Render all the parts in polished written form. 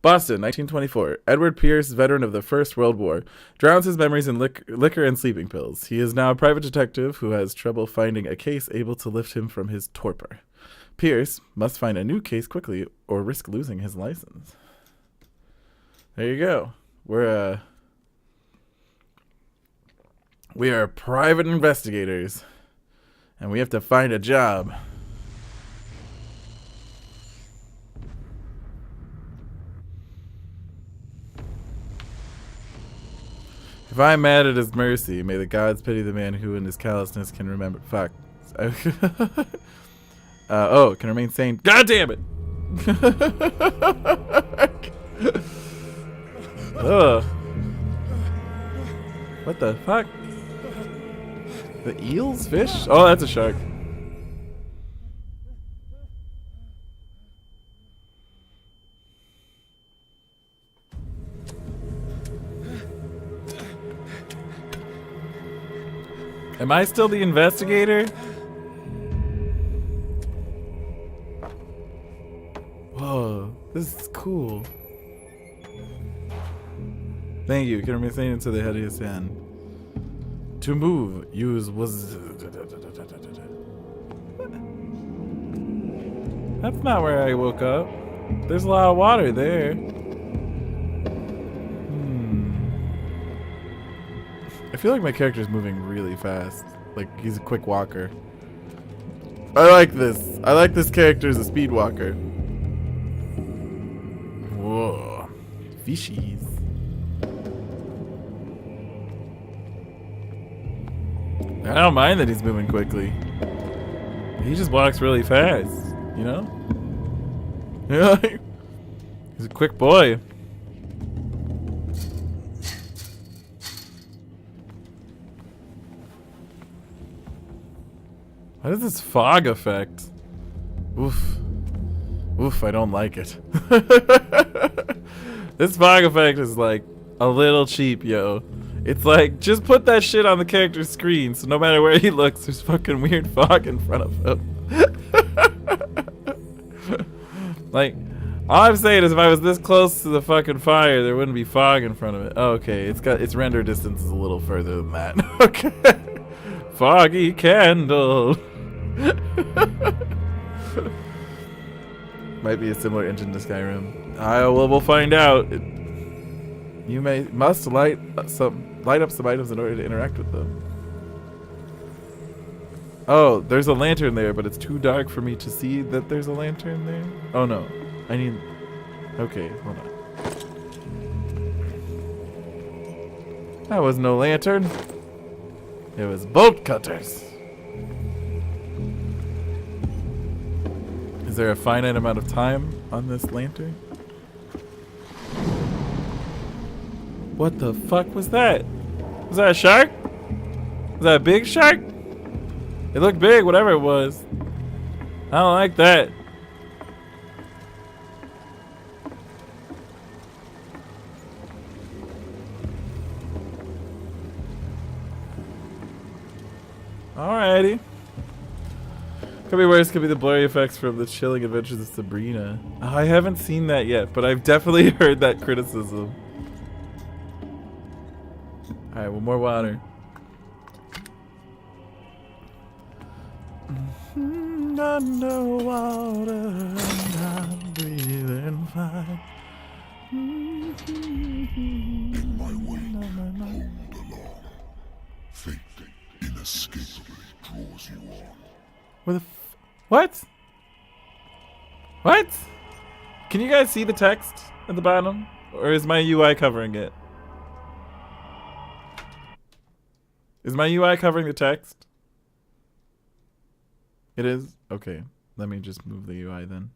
Boston, 1924. Edward Pierce, veteran of the First World War, drowns his memories in liquor and sleeping pills. He is now a private detective who has trouble finding a case able to lift him from his torpor. Pierce must find a new case quickly or risk losing his license. There you go. We are private investigators, and we have to find a job. If I am mad at his mercy, may the gods pity the man who in his callousness can remember. Fuck. Oh, can remain sane. God damn it! Ugh. What the fuck? The eels? Fish? Oh, that's a shark. Am I still the investigator? Whoa, this is cool. Thank you. Can remain sane until the head of his hand. To move, use was. That's not where I woke up. There's a lot of water there. I feel like my character's moving really fast. Like he's a quick walker. I like this. I like this character as a speed walker. Whoa. Fishies. I don't mind that he's moving quickly. He just walks really fast, you know? Yeah, he's a quick boy. What is this fog effect? Oof. Oof, I don't like it. This fog effect is like a little cheap, yo. It's like, just put that shit on the character's screen so no matter where he looks, there's fucking weird fog in front of him. Like, all I'm saying is if I was this close to the fucking fire, there wouldn't be fog in front of it. Oh, okay, its render distance is a little further than that. Okay. Foggy candle. Might be a similar engine to Skyrim. We'll find out. You must light up some items in order to interact with them. Oh, there's a lantern there, but it's too dark for me to see that there's a lantern there. Oh no, I need. Okay, hold on. That was no lantern. It was bolt cutters. Is there a finite amount of time on this lantern? What the fuck was that? Was that a shark? Was that a big shark? It looked big, whatever it was. I don't like that. Alrighty. Could be worse, could be the blurry effects from the Chilling Adventures of Sabrina. Oh, I haven't seen that yet, but I've definitely heard that criticism. Alright, one more water. Underwater and I'm breathing fine. In my wake, hold along. Fate inescapably draws you on. Where the what? What? Can you guys see the text at the bottom? Or is my UI covering it? Is my UI covering the text? It is? Okay. Let me just move the UI then.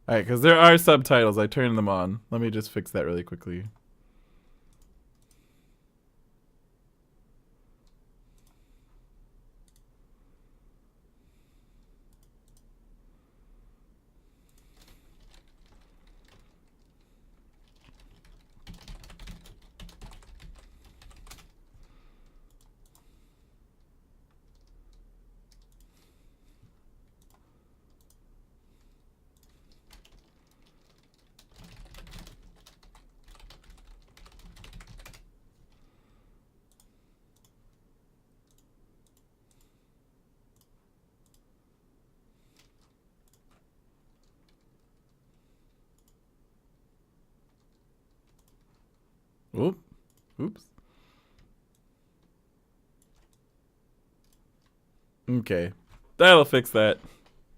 Alright, because there are subtitles. I turned them on. Let me just fix that really quickly. Oop. Oops. Okay. That'll fix that.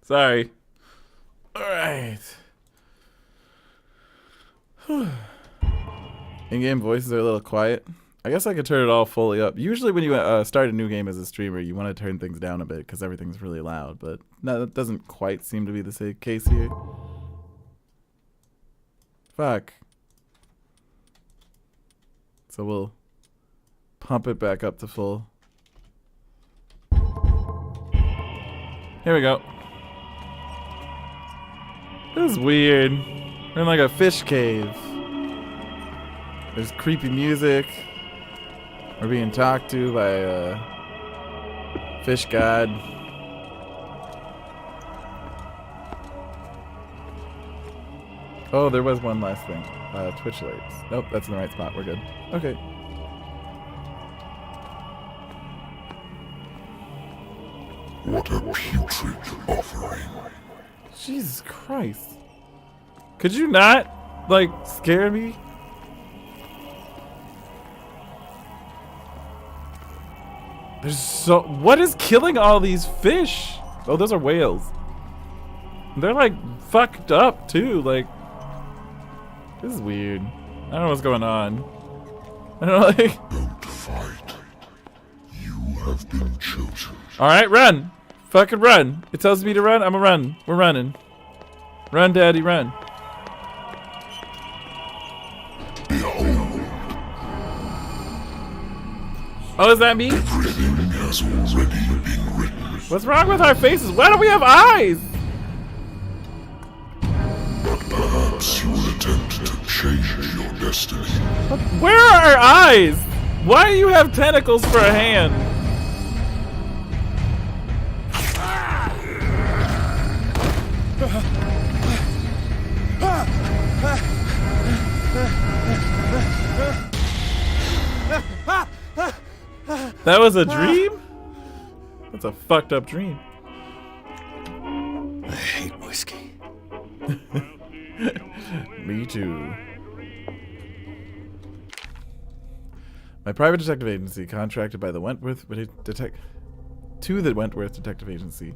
Sorry. Alright. In-game voices are a little quiet. I guess I could turn it all fully up. Usually when you start a new game as a streamer, you want to turn things down a bit because everything's really loud. But no, that doesn't quite seem to be the same case here. Fuck. So we'll pump it back up to full. Here we go. This is weird. We're in like a fish cave. There's creepy music. We're being talked to by a fish god. Oh, there was one last thing. Twitch alerts. Nope, that's in the right spot. We're good. Okay. What a putrid offering. Jesus Christ. Could you not, like, scare me? There's so... What is killing all these fish? Oh, those are whales. They're, like, fucked up, too. Like, this is weird. I don't know what's going on. I don't know, like... Don't fight. You have been chosen. Alright, run. Fucking run. It tells me to run. I'm a run. We're running. Run, daddy, run. Behold, Oh, is that me? everything has already been written. What's wrong with our faces? Why don't we have eyes? But perhaps you will attempt to change your destiny. Where are our eyes? Why do you have tentacles for a hand? That was a dream? That's a fucked up dream. I hate whiskey. Me too. My private detective agency, contracted by the Wentworth Detective Agency.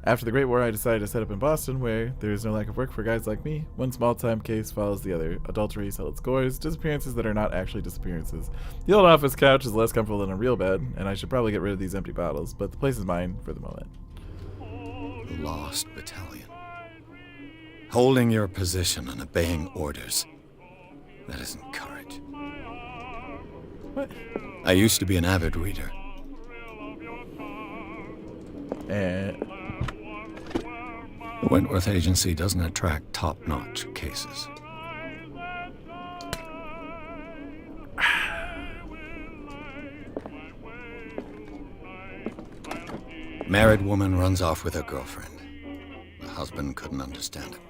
After the Great War, I decided to set up in Boston, where there is no lack of work for guys like me. One small-time case follows the other. Adultery, solid scores, disappearances that are not actually disappearances. The old office couch is less comfortable than a real bed, and I should probably get rid of these empty bottles, but the place is mine for the moment. The Lost Battalion. Holding your position and obeying orders. That isn't courage. What? I used to be an avid reader. The Wentworth Agency doesn't attract top-notch cases. Married woman runs off with her girlfriend. The husband couldn't understand it.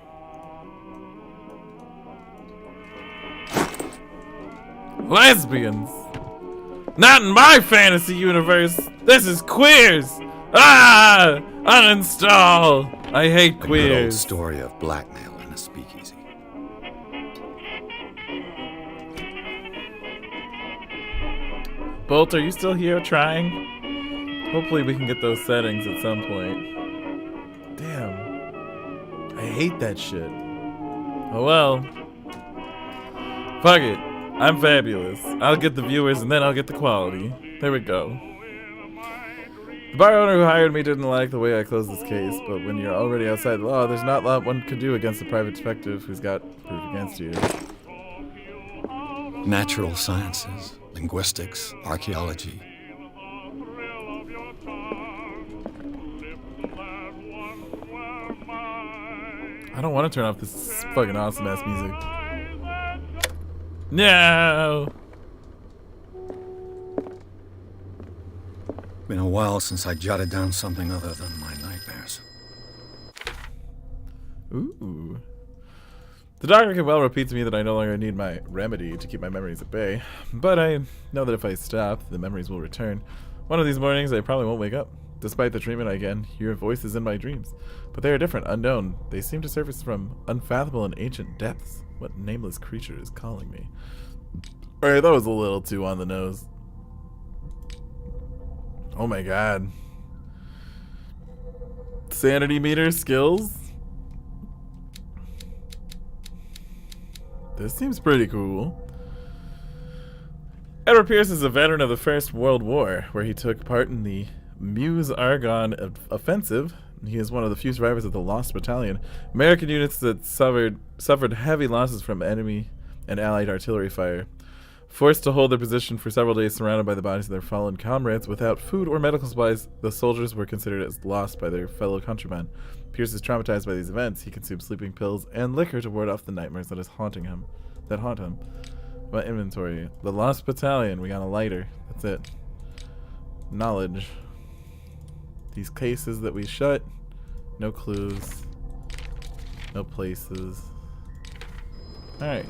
Lesbians! Not in my fantasy universe! This is queers! Ah! Uninstall! I hate A good old queers. story of blackmail in a speakeasy. Bolt, are you still here trying? Hopefully we can get those settings at some point. Damn. I hate that shit. Oh well. Fuck it. I'm fabulous. I'll get the viewers and then I'll get the quality. There we go. The bar owner who hired me didn't like the way I closed this case, but when you're already outside the law, there's not a lot one can do against a private detective who's got proof against you. Natural sciences, linguistics, archaeology. I don't want to turn off this fucking awesome ass music. No! Been a while since I jotted down something other than my nightmares. Ooh. The doctor can well repeat to me that I no longer need my remedy to keep my memories at bay, but I know that if I stop, the memories will return. One of these mornings, I probably won't wake up. Despite the treatment I get, hear voices in my dreams. But they are different, unknown. They seem to surface from unfathomable and ancient depths. What nameless creature is calling me? Alright, that was a little too on the nose. Oh my god. Sanity meter skills? This seems pretty cool. Edward Pierce is a veteran of the First World War, where he took part in the Meuse-Argonne offensive. He is one of the few survivors of the Lost Battalion, American units that suffered heavy losses from enemy and Allied artillery fire. Forced to hold their position for several days surrounded by the bodies of their fallen comrades without food or medical supplies, the soldiers were considered as lost by their fellow countrymen. Pierce is traumatized by these events. He consumes sleeping pills and liquor to ward off the nightmares that haunt him. What inventory? The Lost Battalion. We got a lighter. That's it. Knowledge. These cases that we shut. No clues. No places. Alright.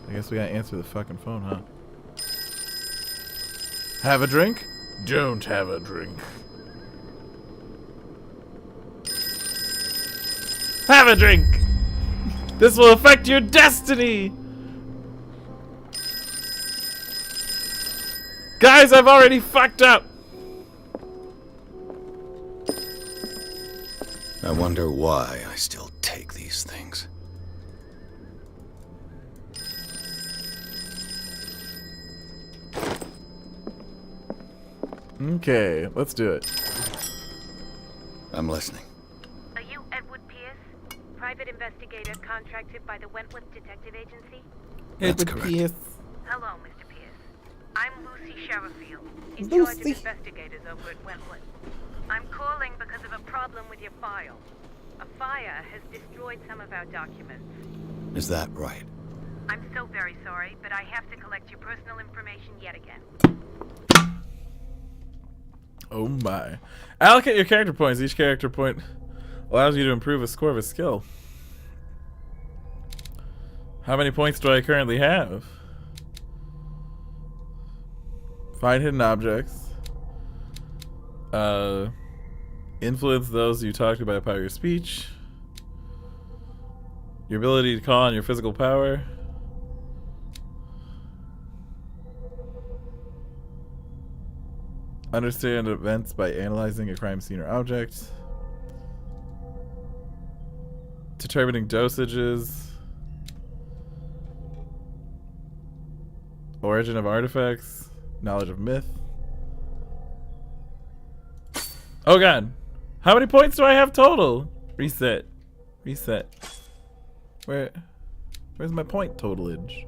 I guess we gotta answer the fucking phone, huh? Have a drink? Don't have a drink. Have a drink! This will affect your destiny! Guys, I've already fucked up! I wonder why I still take these things. Okay, let's do it. I'm listening. Are you Edward Pierce, private investigator contracted by the Wentworth Detective Agency? That's correct. Yes. Hello, Mr. Pierce. I'm Lucy Sherrifield, in charge of investigators over at Wentworth. I'm calling because of a problem with your file. A fire has destroyed some of our documents. Is that right? I'm so very sorry, but I have to collect your personal information yet again. Oh my. Allocate your character points. Each character point allows you to improve a score of a skill. How many points do I currently have? Find hidden objects. Influence those you talk to by the power of your speech. Your ability to call on your physical power. Understand events by analyzing a crime scene or object. Determining dosages. Origin of artifacts. Knowledge of myth. Oh god. How many points do I have total? Reset. Reset. Where's my point totalage?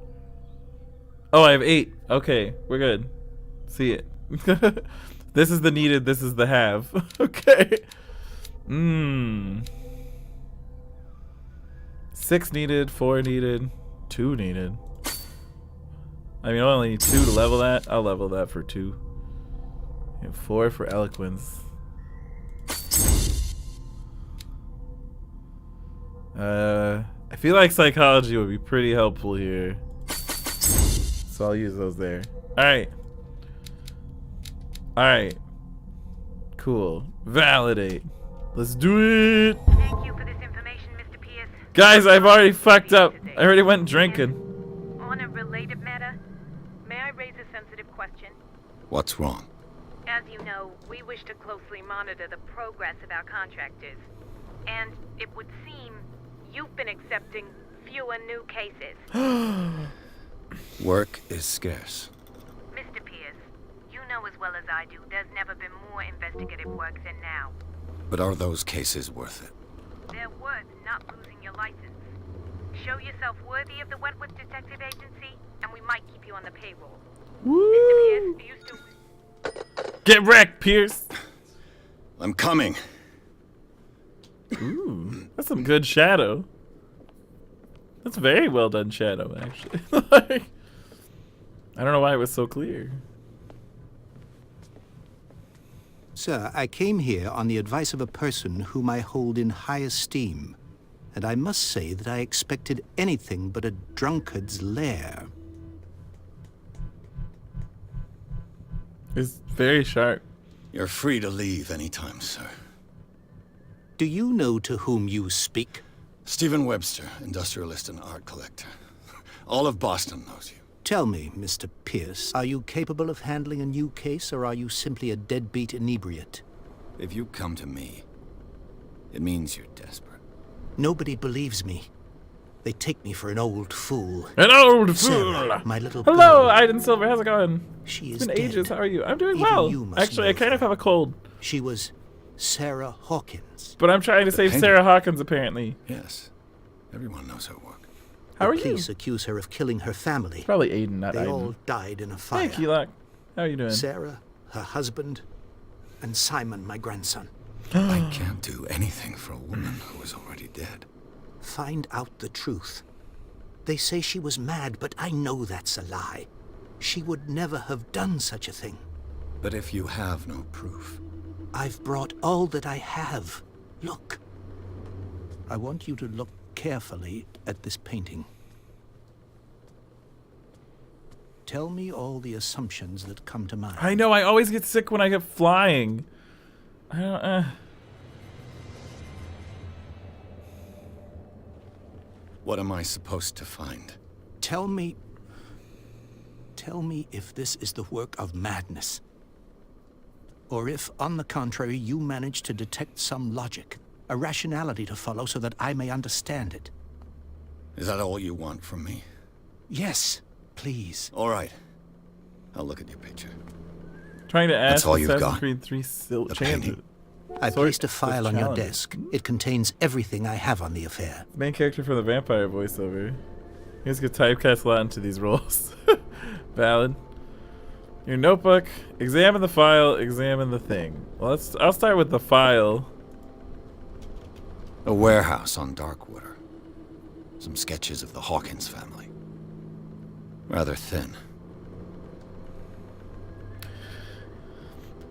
Oh, I have 8. Okay, we're good. See it. This is the needed, this is the have. Okay. 6 needed, 4 needed, 2 needed. I mean, I only need 2 to level that. I'll level that for 2. And 4 for eloquence. I feel like psychology would be pretty helpful here. So I'll use those there. Alright. Alright. Cool. Validate. Let's do it! Thank you for this information, Mr. Pierce. Guys, I've already fucked up. I already went drinking. On a related matter, may I raise a sensitive question? What's wrong? As you know, we wish to closely monitor the progress of our contractors. And it would seem you've been accepting fewer new cases. Work is scarce. Mr. Pierce, you know as well as I do, there's never been more investigative work than now. But are those cases worth it? They're worth not losing your license. Show yourself worthy of the Wentworth Detective Agency, and we might keep you on the payroll. Woo! Mr. Pierce, are you still... Get wrecked, Pierce! I'm coming. Ooh, that's some good shadow. That's very well done shadow, actually. Like, I don't know why it was so clear. Sir, I came here on the advice of a person whom I hold in high esteem, and I must say that I expected anything but a drunkard's lair. It's very sharp. You're free to leave anytime, sir. Do you know to whom you speak? Stephen Webster, industrialist and art collector. All of Boston knows you. Tell me, Mr. Pierce, are you capable of handling a new case, or are you simply a deadbeat inebriate? If you come to me, it means you're desperate. Nobody believes me. They take me for an old fool. An old Sarah, fool! my little Hello, girl. Iden Silver, how's it going? She It's is been ages, dead. how are you? I'm doing Even well. you must Actually, I know kind of that. have a cold. She was Sarah Hawkins. But I'm trying to save painting. Sarah Hawkins, apparently. Yes, everyone knows her work. How are The you? police accuse her of killing her family. Probably Aiden, not They Iden. all died in a fire. Hey, Keelock. How are you doing? Sarah, her husband, and Simon, my grandson. I can't do anything for a woman who is already dead. Find out the truth. They say she was mad, but I know that's a lie. She would never have done such a thing. But if you have no proof, I've brought all that I have. Look. I want you to look carefully at this painting. Tell me all the assumptions that come to mind. I know, I always get sick when I get flying. I don't, what am I supposed to find? Tell me if this is the work of madness. Or if, on the contrary, you manage to detect some logic, a rationality to follow so that I may understand it. Is that all you want from me? Yes, please. All right. I'll look at your picture. Trying to ask all you've Assassin's got? Creed 3 The painting. I Sorry, placed a file on your challenge. desk. It contains everything I have on the affair. Main character for the vampire voiceover. You guys get typecast a lot into these roles. Valid. Your notebook. Examine the file. Examine the thing. Well, I'll start with the file. A warehouse on Darkwater. Some sketches of the Hawkins family. Rather thin.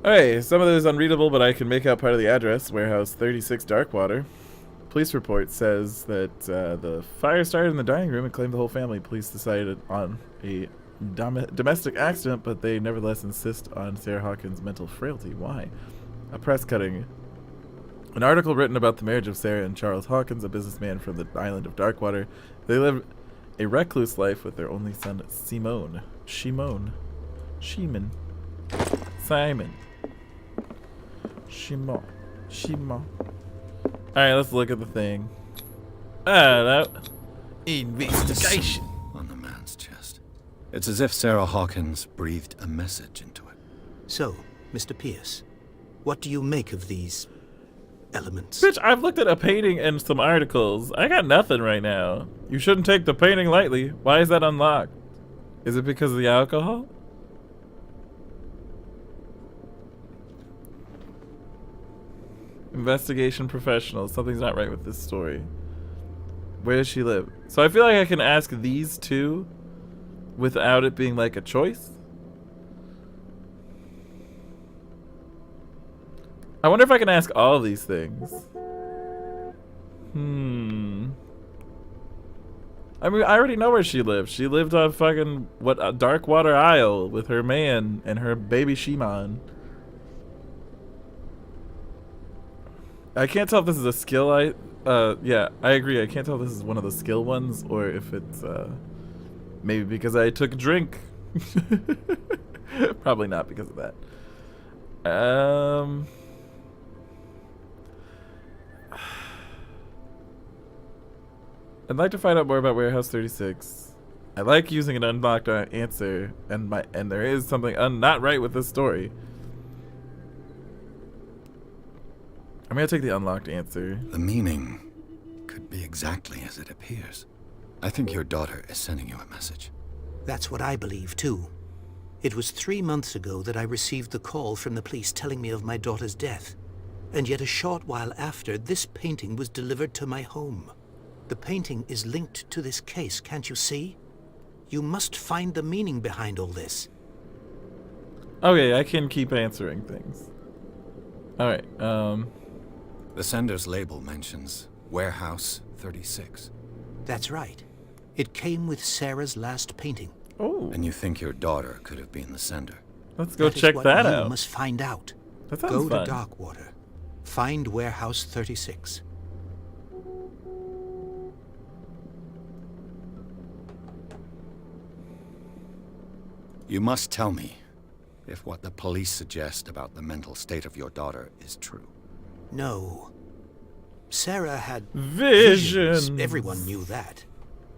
Okay, some of it is unreadable, but I can make out part of the address. Warehouse 36 Darkwater. Police report says that the fire started in the dining room and claimed the whole family. Police decided on a domestic accident, but they nevertheless insist on Sarah Hawkins' mental frailty. Why? A press cutting. An article written about the marriage of Sarah and Charles Hawkins, a businessman from the island of Darkwater. They live a recluse life with their only son, Simon. Simon. Alright, let's look at the thing. Investigation. On the man's chest. It's as if Sarah Hawkins breathed a message into it. So, Mr. Pierce, what do you make of these elements? Bitch, I've looked at a painting and some articles. I got nothing right now. You shouldn't take the painting lightly. Why is that unlocked? Is it because of the alcohol? Investigation professional. Something's not right with this story. Where does she live? So I feel like I can ask these two without it being like a choice. I wonder if I can ask all these things. I mean, I already know where she lived. She lived on fucking, Darkwater Isle with her man and her baby Shimon. I can't tell if this is a skill yeah, I agree. I can't tell if this is one of the skill ones or if it's, maybe because I took a drink. Probably not because of that. I'd like to find out more about Warehouse 36. I like using an unlocked answer, and there is something not right with this story. I'm gonna take the unlocked answer. The meaning could be exactly as it appears. I think your daughter is sending you a message. That's what I believe, too. It was 3 months ago that I received the call from the police telling me of my daughter's death. And yet a short while after, this painting was delivered to my home. The painting is linked to this case, can't you see? You must find the meaning behind all this. Okay, I can keep answering things. Alright, The sender's label mentions Warehouse 36. That's right. It came with Sarah's last painting. oh, And you think your daughter could have been the sender? let's go That is check what that you out. must find out. That sounds Go fun. to Darkwater. Find Warehouse 36. You must tell me if what the police suggest about the mental state of your daughter is true. No. Sarah had Visions. Everyone knew that.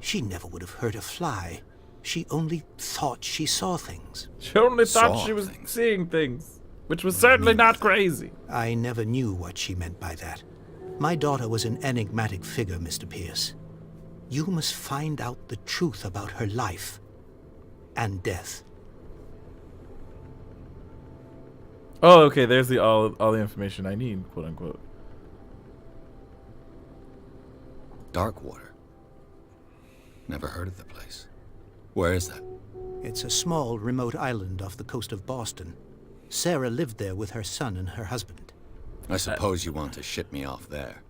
She never would have hurt a fly. She only thought she saw things. She only thought Saw she was things. seeing things, which was certainly not crazy. I never knew what she meant by that. My daughter was an enigmatic figure, Mr. Pierce. You must find out the truth about her life and death. Oh, okay. There's the all the information I need, quote unquote. Darkwater. Never heard of the place. Where is that? It's a small, remote island off the coast of Boston. Sarah lived there with her son and her husband. I suppose you want to ship me off there.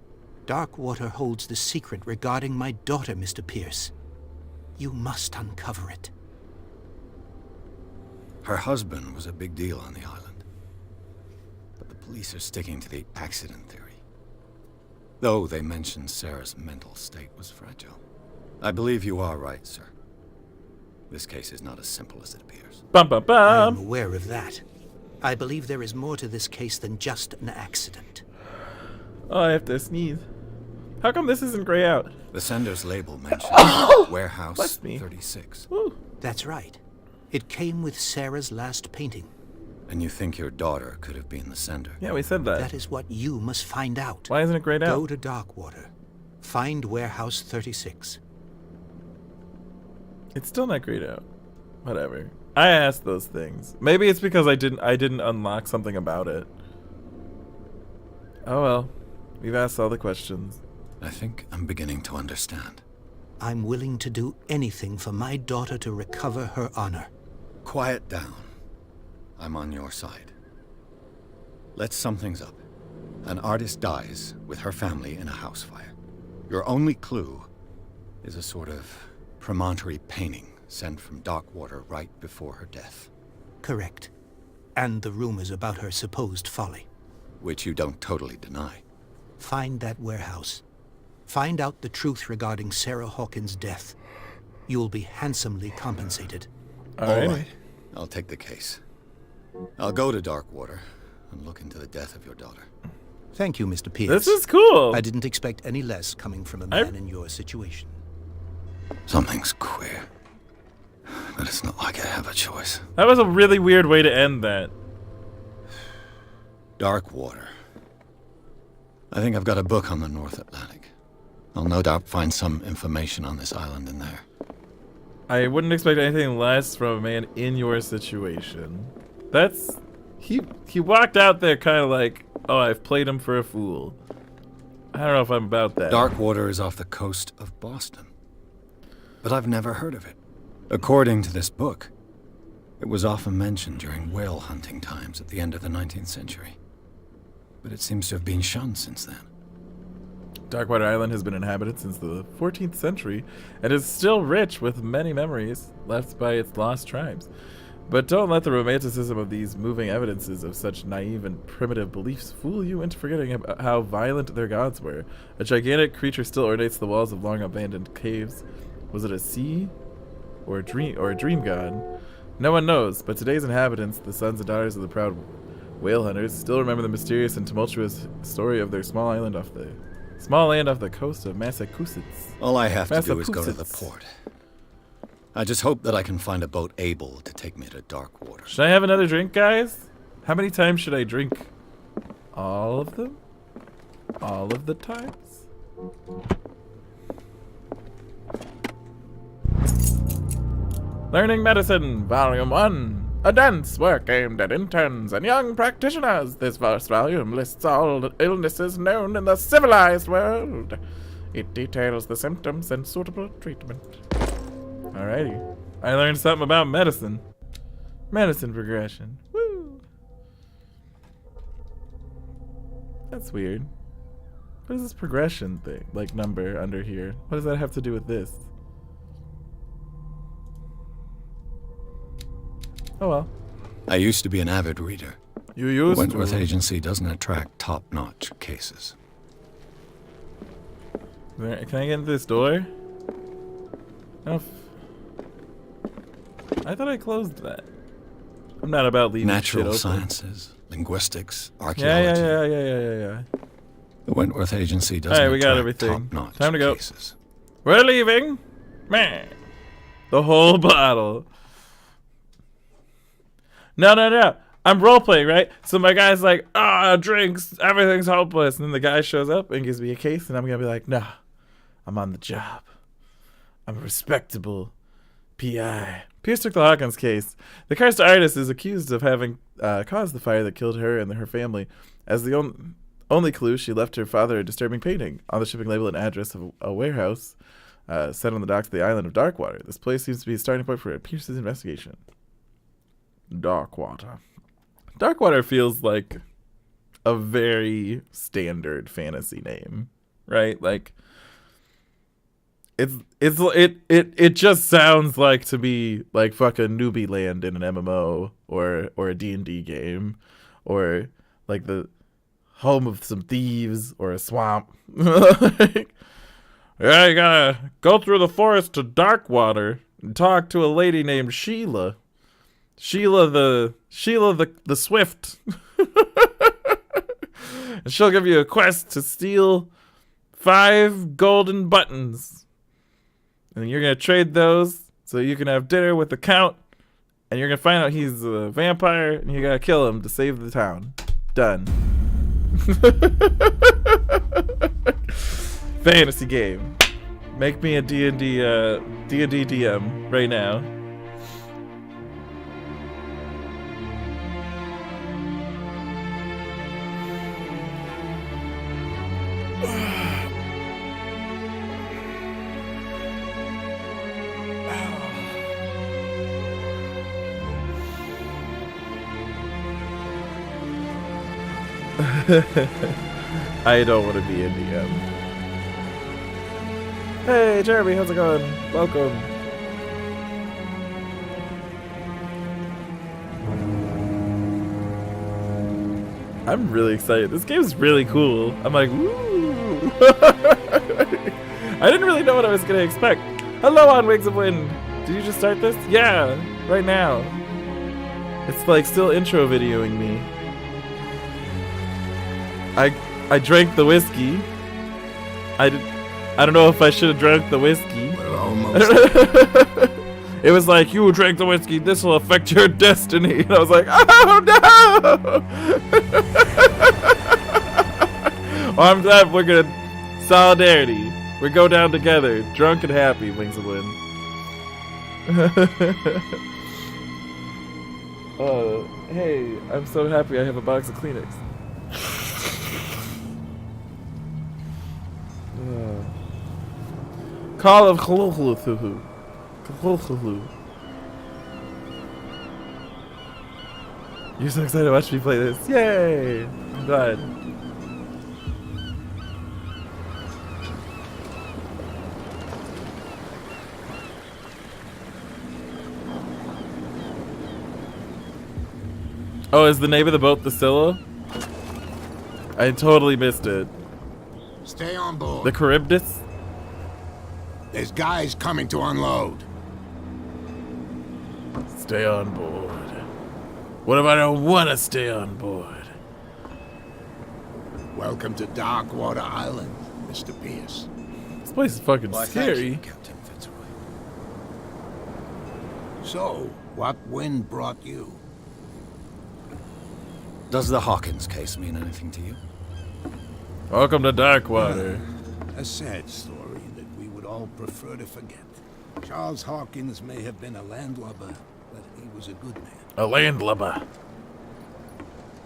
Darkwater holds the secret regarding my daughter, Mr. Pierce. You must uncover it. Her husband was a big deal on the island. But the police are sticking to the accident theory. Though they mentioned Sarah's mental state was fragile. I believe you are right, sir. This case is not as simple as it appears. Bum bum I am bum. aware of that. I believe there is more to this case than just an accident. Oh, I have to sneeze. How come this isn't gray out? The sender's label mentions Warehouse Bless me. 36. Woo. That's right. It came with Sarah's last painting. And you think your daughter could have been the sender? Yeah, we said that. That is what you must find out. Why isn't it grayed Go out? to Darkwater. Find Warehouse 36. It's still not grayed out. Whatever. I asked those things. Maybe it's because I didn't unlock something about it. Oh well. We've asked all the questions. I think I'm beginning to understand. I'm willing to do anything for my daughter to recover her honor. Quiet down. I'm on your side. Let's sum things up. An artist dies with her family in a house fire. Your only clue is a sort of promontory painting sent from Darkwater right before her death. Correct. And the rumors about her supposed folly. Which you don't totally deny. Find that warehouse. Find out the truth regarding Sarah Hawkins' death. You'll be handsomely compensated. All Alrighty. right. I'll take the case. I'll go to Darkwater and look into the death of your daughter. Thank you, Mr. Pierce. This is cool. I didn't expect any less coming from a man in your situation. Something's queer. But it's not like I have a choice. That was a really weird way to end that. Darkwater. I think I've got a book on the North Atlantic. I'll no doubt find some information on this island in there. I wouldn't expect anything less from a man in your situation. That's... He walked out there kind of like, oh, I've played him for a fool. I don't know if I'm about that. Darkwater is off the coast of Boston. But I've never heard of it. According to this book, it was often mentioned during whale hunting times at the end of the 19th century. But it seems to have been shunned since then. Darkwater Island has been inhabited since the 14th century and is still rich with many memories left by its lost tribes. But don't let the romanticism of these moving evidences of such naive and primitive beliefs fool you into forgetting about how violent their gods were. A gigantic creature still ornates the walls of long abandoned caves. Was it a sea or a dream god? No one knows, but today's inhabitants, the sons and daughters of the proud whale hunters, still remember the mysterious and tumultuous story of their small land off the coast of Massachusetts. All I have to do is go to the Massachusetts. port. I just hope that I can find a boat able to take me to Darkwater. Should I have another drink, guys? How many times should I drink? All of them? All of the times? Learning Medicine, Volume 1. A dense work aimed at interns and young practitioners. This first volume lists all the illnesses known in the civilized world. It details the symptoms and suitable treatment. Alrighty. I learned something about medicine. Medicine progression. Woo! That's weird. What is this progression thing? Like number under here. What does that have to do with this? Oh well. I used to be an avid reader. You used Wentworth to. Agency doesn't attract top-notch cases. Can I get into this door? I I thought I closed that. I'm not about leaving Natural shit open. sciences, linguistics, archaeology. Yeah. The Wentworth Agency doesn't Alright, we got attract everything. top-notch Time to go. cases. We're leaving. Man. The whole bottle. No. I'm role-playing, right? So my guy's like, drinks, everything's hopeless. And then the guy shows up and gives me a case, and I'm going to be like, nah, I'm on the job. I'm a respectable PI. Pierce took the Hawkins case. The cursed artist is accused of having caused the fire that killed her and her family. As the only clue, she left her father a disturbing painting. On the shipping label and address of a warehouse set on the docks of the island of Darkwater. This place seems to be a starting point for Pierce's investigation. Darkwater. Darkwater feels like a very standard fantasy name, right? Like it just sounds like to be like fucking newbie land in an MMO or a D&D game, or like the home of some thieves or a swamp. Like, yeah, you gotta go through the forest to Darkwater and talk to a lady named Sheila. Sheila the Swift. And she'll give you a quest to steal 5 golden buttons. And you're going to trade those so you can have dinner with the Count. And you're going to find out he's a vampire, and you got to kill him to save the town. Done. Fantasy game. Make me a D&D DM right now. I don't want to be in DM. Hey, Jeremy, how's it going? Welcome. I'm really excited. This game's really cool. I'm like, woo! I didn't really know what I was gonna expect. Hello, on Wings of Wind. Did you just start this? Yeah, right now. It's like still intro videoing me. I drank the whiskey. I don't know if I should have drank the whiskey. We're almost. It was like, you drank the whiskey, this will affect your destiny. And I was like, oh no! Well, I'm glad we're gonna solidarity. We go down together, drunk and happy, Wings of Wind. Hey, I'm so happy I have a box of Kleenex. Call of Cthulhu. Cthulhu. You're so excited to watch me play this. Yay! I'm glad. Oh, is the name of the boat the Scylla? I totally missed it. Stay on board. The Charybdis? There's guys coming to unload. Stay on board. What if I don't want to stay on board? Welcome to Darkwater Island, Mr. Pierce. This place is fucking Why, thank scary. you, Captain Fitzroy. So, what wind brought you? Does the Hawkins case mean anything to you? Welcome to Darkwater. A sad story that we would all prefer to forget. Charles Hawkins may have been a landlubber, but he was a good man. A landlubber.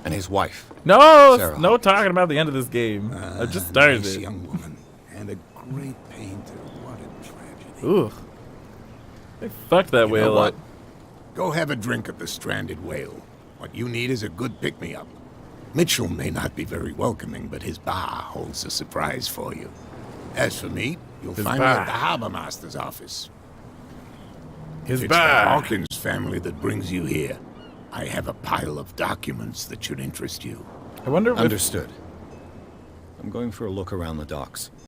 And his wife? No, Sarah no Hawkins. talking about the end of this game. I just started Nice it. young woman and a great painter. What a tragedy. Ooh. They fucked that You know whale what? up. Go have a drink at the Stranded Whale. What you need is a good pick-me-up. Mitchell may not be very welcoming, but his bar holds a surprise for you. As for me, you'll His find me bar. at the Harbor Master's office. His If it's the bar. Hawkins family that brings you here, I have a pile of documents that should interest you. I wonder if Understood. I'm going for a look around the docks.